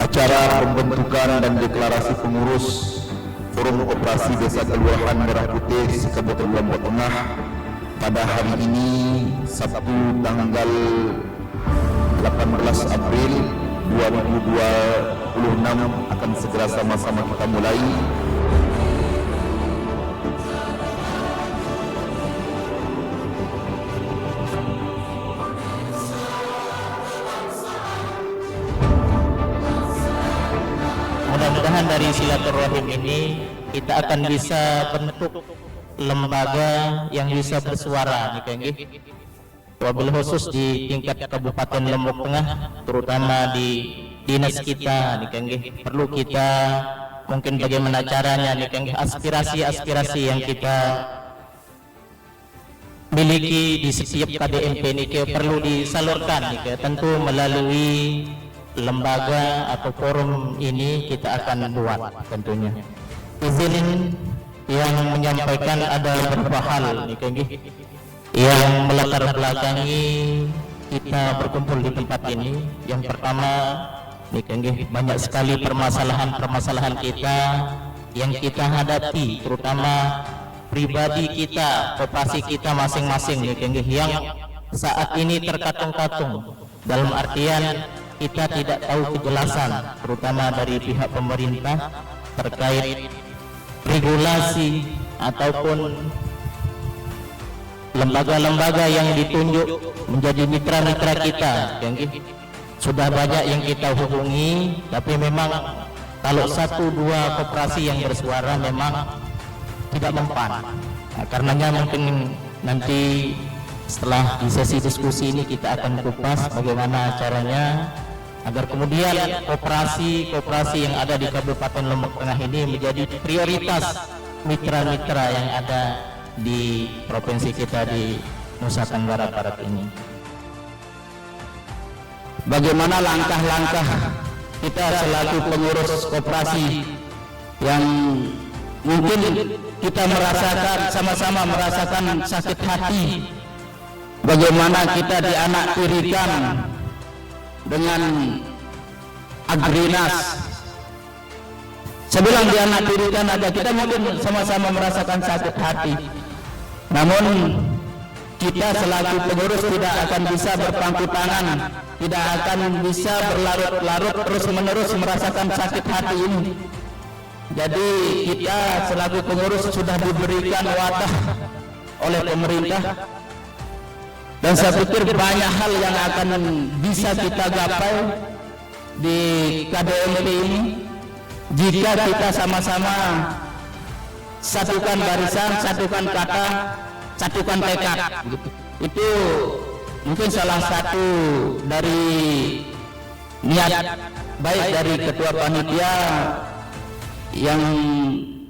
Acara pembentukan dan deklarasi pengurus Forum Koperasi Desa Kelurahan Merah Putih Kabupaten Lombok Tengah pada hari ini Sabtu tanggal 18 April 2026 akan segera sama-sama kita mulai. Mudah-mudahan dari silaturahim ini kita akan bisa bentuk lembaga yang bisa bersuara, wabil khusus di tingkat Kabupaten Lombok Tengah, terutama di dinas kita, perlu kita mungkin bagaimana caranya, aspirasi-aspirasi yang kita miliki di setiap KDMP ini perlu disalurkan, tentu melalui lembaga atau forum ini kita akan buat tentunya. Izin yang menyampaikan ada beberapa hal yang melatar belakangi kita berkumpul di tempat ini. Yang pertama, banyak sekali permasalahan kita yang kita hadapi, terutama pribadi kita, koperasi kita masing-masing yang saat ini terkatung-katung, dalam artian kita tidak tahu kejelasan, terutama dari pihak pemerintah terkait regulasi ataupun lembaga-lembaga yang ditunjuk menjadi mitra-mitra kita. Sudah banyak yang kita hubungi, tapi memang kalau 1-2 koperasi yang bersuara memang tidak mempan. Karenanya mungkin nanti setelah di sesi diskusi ini kita akan kupas bagaimana caranya agar kemudian koperasi yang ada di Kabupaten Lombok Tengah ini menjadi prioritas mitra-mitra yang ada di provinsi kita di Nusa Tenggara Barat ini. Bagaimana langkah-langkah kita selaku pengurus koperasi yang mungkin kita merasakan, sama-sama merasakan sakit hati, bagaimana kita dianaktirikan dengan Agrinas. Sebelum dianaktirikan ada, kita mungkin sama-sama merasakan sakit hati. Namun kita selaku pengurus tidak akan bisa berpangku tangan, tidak akan bisa berlarut-larut terus-menerus merasakan sakit hati ini. Jadi kita selaku pengurus sudah diberikan wadah oleh pemerintah, dan saya pikir banyak hal yang akan bisa kita gapai di KDMP ini jika kita sama-sama satukan barisan, satukan kata, satukan tekad. Itu mungkin salah satu dari niat baik dari ketua panitia yang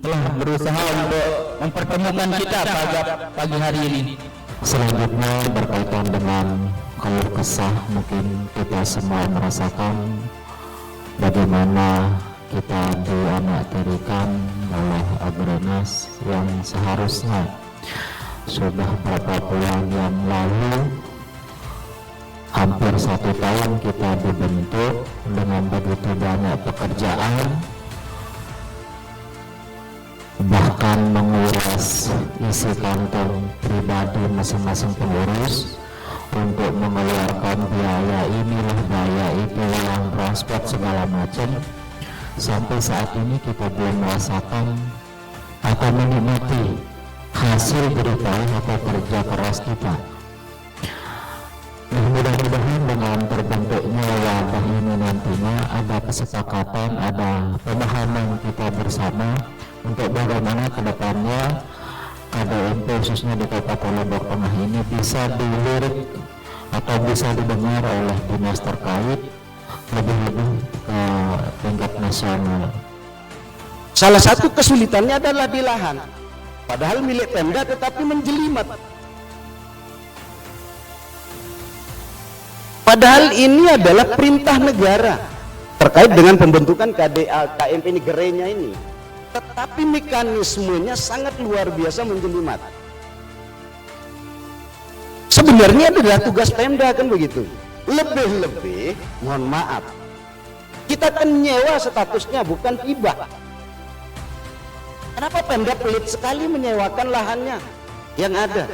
telah berusaha untuk mempertemukan kita pada pagi hari ini. Selanjutnya berkaitan dengan keluh kesah, mungkin kita semua merasakan bagaimana kita dianaktirikan oleh Agrinas yang seharusnya sudah beberapa bulan yang lalu, hampir 1 tahun kita dibentuk dengan begitu banyak pekerjaan, bahkan menguras isi kantong pribadi masing-masing pengurus untuk mengeluarkan biaya inilah, biaya itu, yang transport segala macam. Sampai saat ini kita belum merasakan atau menikmati hasil jerih atau kerja keras kita. Mudah-mudahan dengan terbentuknya wadah ini nantinya ada kesepakatan, ada pemahaman kita bersama untuk bagaimana kedepannya KDMP khususnya di Kabupaten Lombok Tengah ini bisa dilirik atau bisa didengar oleh dinas terkait, lebih-lebih ke tingkat nasional. Salah satu kesulitannya adalah di lahan, padahal milik Pemda tetapi menjelimet. Padahal ini adalah perintah negara terkait dengan pembentukan KDMP ini, gerenya ini. Tetapi mekanismenya sangat luar biasa menjelimet. Sebenarnya adalah tugas Pemda, kan begitu. Lebih-lebih, mohon maaf, Kita kan nyewa statusnya, bukan hibah. Kenapa Pemda pelit sekali menyewakan lahannya yang ada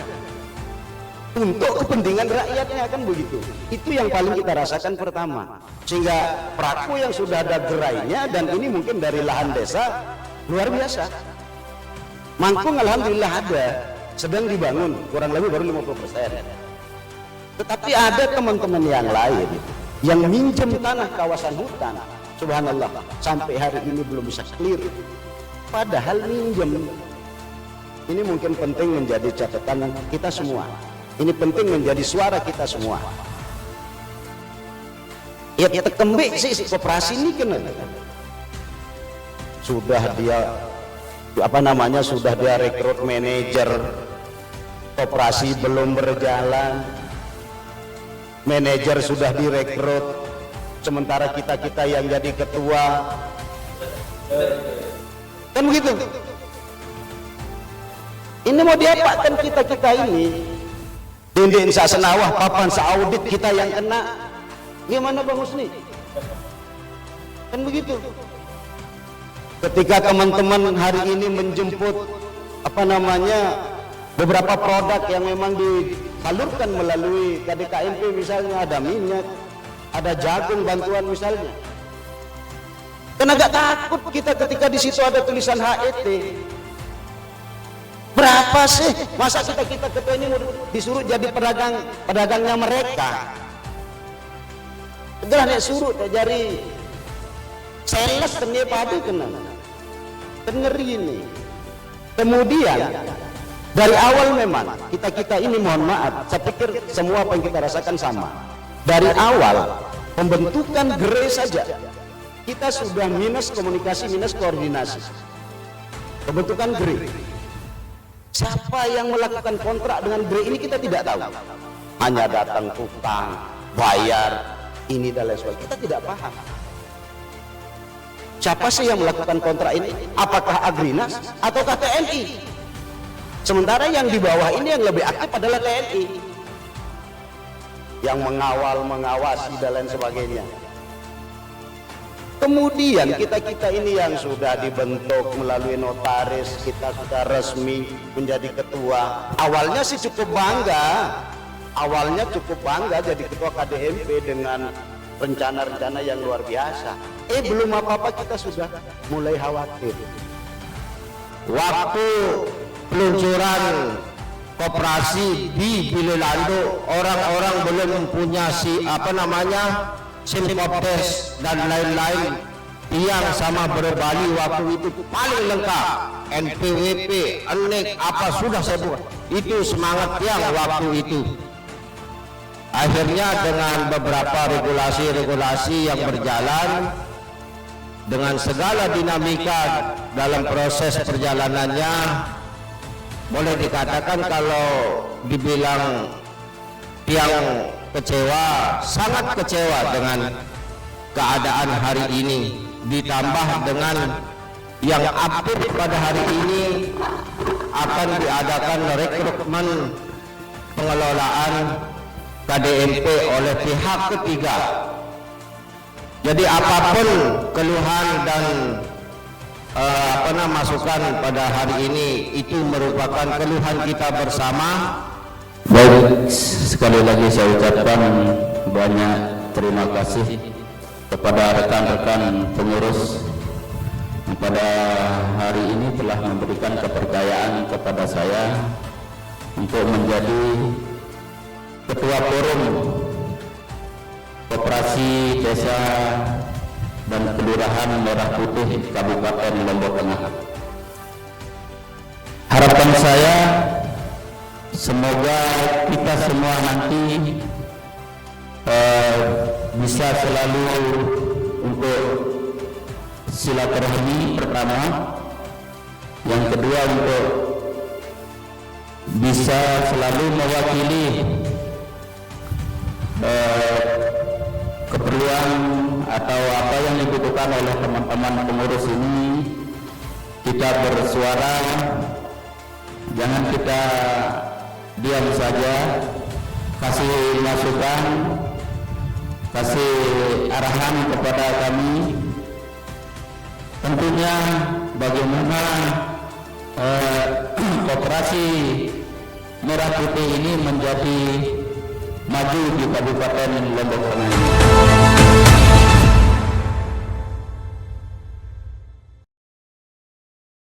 untuk kepentingan rakyatnya, kan begitu. Itu yang paling kita rasakan pertama. Sehingga Praku yang sudah ada gerainya, dan ini mungkin dari lahan desa, luar biasa. Mangkung alhamdulillah ada, sedang dibangun, kurang lebih baru 50%. Tetapi ada teman-teman yang lain yang minjem tanah kawasan hutan, subhanallah, sampai hari ini belum bisa clear, padahal minjem. Ini mungkin penting menjadi catatan kita semua, ini penting menjadi suara kita semua. Ya tekembik sih koperasi ini kan sudah dia sudah dia rekrut manajer, koperasi belum berjalan, manajer sudah direkrut, sementara kita yang jadi ketua, kan begitu. Ini mau diapakan kita ini? Dinding sasenawah, papan saudit kita yang kena. Gimana Bang Husni? Kan begitu. Ketika teman-teman hari ini menjemput beberapa produk yang memang disalurkan melalui KDKMP, misalnya ada minyak, ada jagung bantuan misalnya. Kan agak takut kita ketika di situ ada tulisan HET. Berapa sih? Masa kita ketua ini disuruh jadi pedagangnya mereka? Udah nek suruh jadi sales tanya padu kena. Ngeri ini. Kemudian dari awal memang kita ini, mohon maaf, saya pikir semua apa yang kita rasakan sama. Dari awal pembentukan GRE saja kita sudah minus komunikasi, minus koordinasi. Pembentukan GRE, siapa yang melakukan kontrak dengan GRE ini kita tidak tahu. Hanya datang tukang, bayar, ini dan lain sebagainya, kita tidak paham. Siapa sih yang melakukan kontrak ini? Apakah Agrinas ataukah TNI? Sementara yang di bawah ini yang lebih aktif adalah TNI, yang mengawal, mengawasi dan lain sebagainya. Kemudian kita ini yang sudah dibentuk melalui notaris, kita sudah resmi menjadi ketua. Awalnya sih cukup bangga jadi ketua KDMP dengan rencana-rencana yang luar biasa. Belum apa-apa kita sudah mulai khawatir. Waktu peluncuran koperasi di Bilelando, orang-orang belum mempunyai Simpopdes dan lain-lain. Tiang sama Berbali waktu itu paling lengkap, NPWP, ENEK, apa sudah saya buat. Itu semangat tiang waktu itu. Akhirnya dengan beberapa regulasi yang berjalan, dengan segala dinamika dalam proses perjalanannya, boleh dikatakan kalau dibilang tiang kecewa, sangat kecewa dengan keadaan hari ini, ditambah dengan yang aktif pada hari ini akan diadakan rekrutmen pengelolaan KDMP oleh pihak ketiga. Jadi apapun keluhan dan masukan pada hari ini itu merupakan keluhan kita bersama. Baik, sekali lagi saya ucapkan banyak terima kasih kepada rekan-rekan pengurus yang pada hari ini telah memberikan kepercayaan kepada saya untuk menjadi Ketua Forum Koperasi Desa dan Kelurahan Merah Putih Kabupaten Lombok Tengah. Harapan saya semoga kita semua nanti bisa selalu untuk silaturahmi pertama, yang kedua untuk bisa selalu mewakili keperluan atau apa yang dibutuhkan oleh teman-teman pengurus ini. Kita bersuara, jangan kita diam saja, kasih masukan, kasih arahan kepada kami, tentunya bagaimana Koperasi Merah Putih ini menjadi maju di Kabupaten Lombok Tengah.